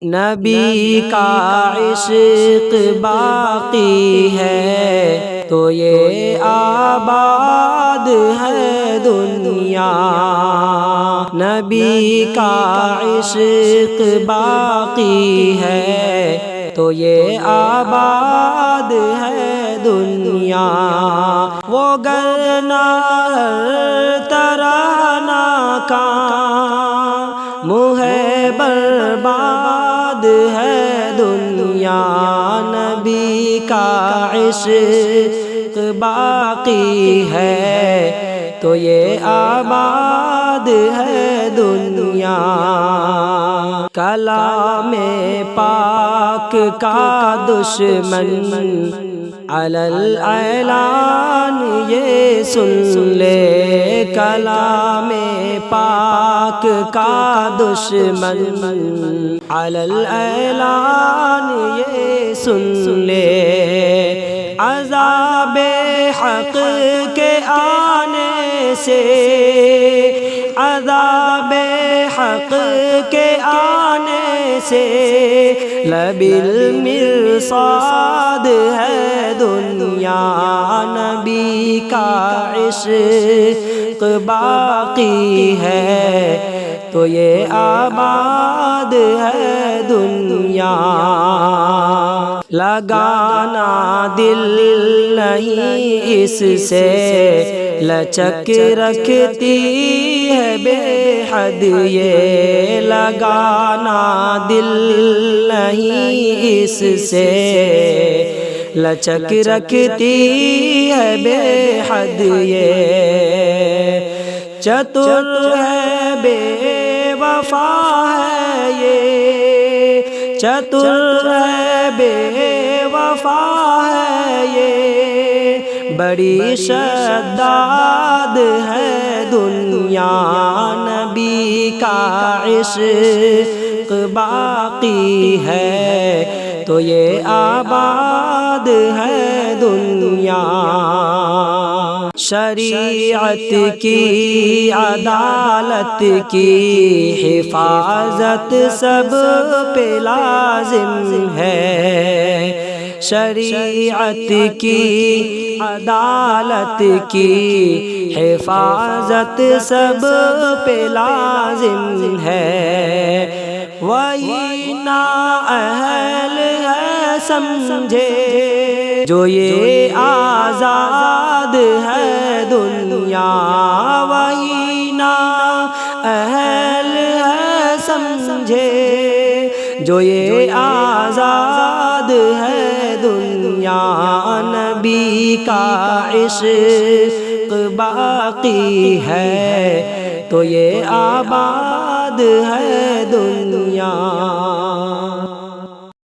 نبی کا عشق باقی ہے تو یہ آباد ہے دنیا، نبی کا عشق باقی ہے تو یہ آباد ہے دنیا۔ وہ گرنا ترانہ کام ہے برباد ہے دنیا، نبی کا عشق باقی ہے تو یہ آباد ہے دنیا۔ کلام پاک کا دشمن علی الاعلان یہ سن لے، کلام پاک کا دشمن علی الاعلان یہ سن لے، عذاب حق کے آنے سے، عذاب حق کے آنے سے لب المرصاد ہے دنیا، نبی کا عشق باقی ہے تو یہ آباد ہے دنیا۔ لگانا دل نہیں اس سے لچک رکھتی ہے بے حد یہ، لگانا دل نہیں اس سے لچک رکھتی ہے بے حد یہ، چتر ہے بے وفا ہے یہ، چتر ہے بے وفا ہے یہ، بڑی شداد ہے دنیا، نبی کا عشق باقی ہے تو یہ آباد ہے دنیا۔ شریعت کی عدالت کی حفاظت سب پہ لازم ہے، شریعت کی عدالت کی حفاظت سب پہ لازم ہے، وہی نااہل ہے سمجھے جو یہ آزاد ہے دنیا، وہی نااہل ہے سمجھے جو یہ آزاد ہے دنیا، نبی کا عشق باقی ہے تو یہ آباد ہے دنیا۔